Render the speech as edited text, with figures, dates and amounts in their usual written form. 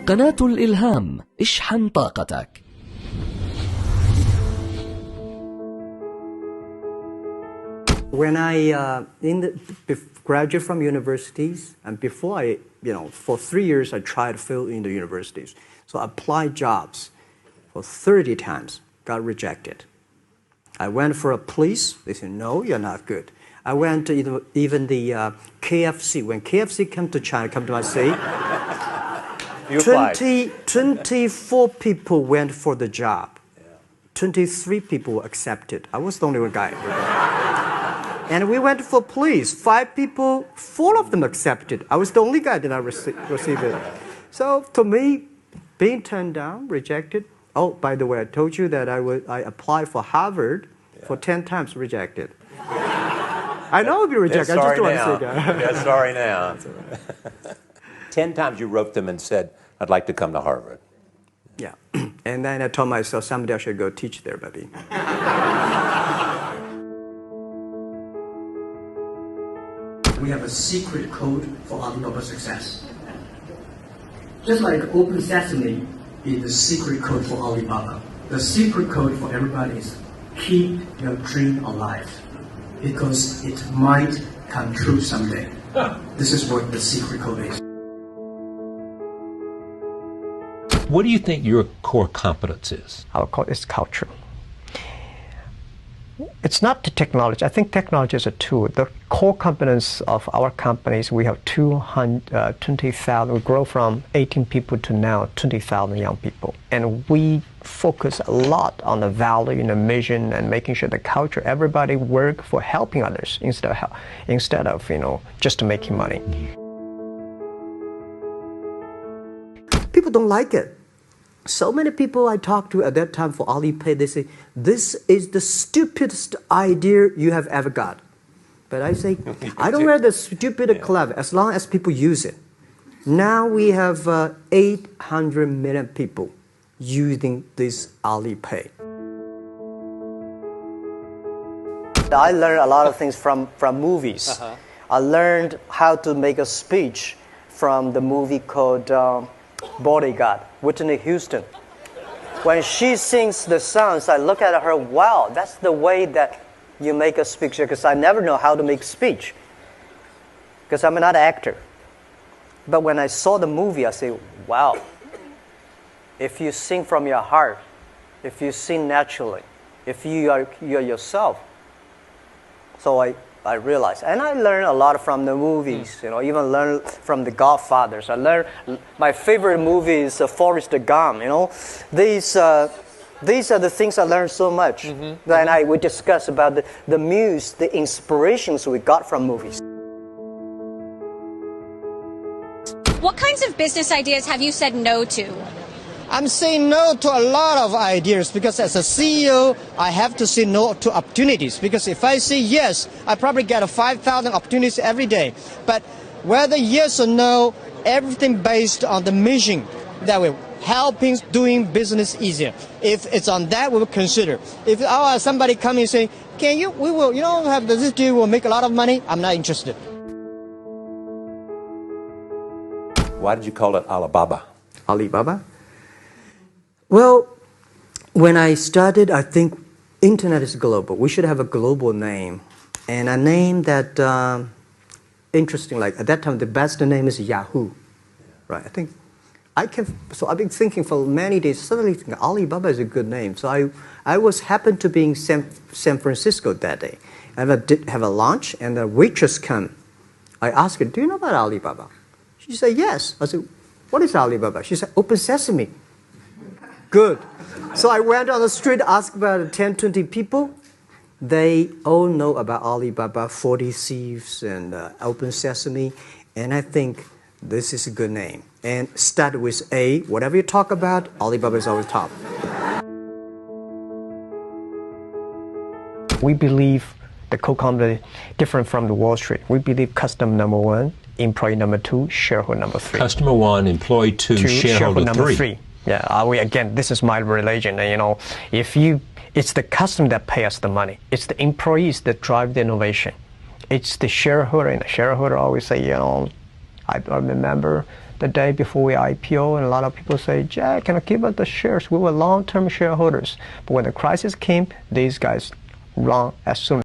قناة الإلهام اشحن طاقتك. When I graduate from universities, and before for 3 years I tried to fill in the universities. So I applied jobs for 30 times, got rejected. I went for a police, they said, no, you're not good. I went to even the KFC. When KFC came to China, come to my city, 24 people went for the job. 23 people were accepted. I was the only one guy. And we went for police. 5 people, 4 of them accepted. I was the only guy that I received it. So to me, being turned down, rejected. Oh, by the way, I told you that I applied for Harvard for 10 times, rejected. I know I'll be rejected. I just don't want to say that. Yeah, sorry now. 10 times you wrote them and said, I'd like to come to Harvard. Yeah. And then I told myself, someday I should go teach there, baby. We have a secret code for Alibaba's success. Just like Open Sesame is the secret code for Alibaba, the secret code for everybody is keep your dream alive, because it might come true someday. This is what the secret code is. What do you think your core competence is? Our core is culture. It's not the technology. I think technology is a tool. The core competence of our companies, we have 20,000. We grow from 18 people to now 20,000 young people. And we focus a lot on the value and the mission and making sure the culture, everybody work for helping others instead of just making money. People don't like it. So many people I talked to at that time for Alipay, they say, this is the stupidest idea you have ever got. But I say, I don't wear the stupid or clever, as long as people use it. Now we have 800 million people using this Alipay. I learned a lot of things from movies. I learned how to make a speech from the movie called Bodyguard, Whitney Houston. When she sings the songs, I look at her, wow, that's the way that you make a speech, because I never know how to make speech, because I'm not an actor. But when I saw the movie, I say, wow, if you sing from your heart, if you sing naturally, if you're yourself. So I realized, and I learned a lot from the movies, even learned from the Godfathers. I learned, my favorite movie is Forrest Gump, These are the things I learned so much. Then we discuss about the muse, the inspirations we got from movies. What kinds of business ideas have you said no to? I'm saying no to a lot of ideas, because as a CEO, I have to say no to opportunities. Because if I say yes, I probably get 5,000 opportunities every day. But whether yes or no, everything based on the mission that we're helping doing business easier. If it's on that, we will consider. If somebody coming and saying, we will, have this deal, will make a lot of money, I'm not interested. Why did you call it Alibaba? Alibaba? Well, when I started, I think internet is global. We should have a global name. And a name that, interesting, like at that time, the best name is Yahoo. Right, so I've been thinking for many days, suddenly thinking Alibaba is a good name. So I happened to be in San Francisco that day. I did have a lunch, and the waitress came. I asked her, do you know about Alibaba? She said, yes. I said, what is Alibaba? She said, Open Sesame. Good. So I went on the street, asked about 10, 20 people. They all know about Alibaba, 40 Thieves, and Open Sesame. And I think this is a good name. And start with A. Whatever you talk about, Alibaba is always top. We believe the co-company different from the Wall Street. We believe customer number 1, employee number 2, shareholder number 3. Customer 1, employee 2, shareholder number 3. 3. Yeah, again, this is my religion. It's the customer that pay us the money. It's the employees that drive the innovation. It's the shareholder, and the shareholder always say, I remember the day before we IPO, and a lot of people say, Jack, can I give us the shares? We were long-term shareholders. But when the crisis came, these guys run as soon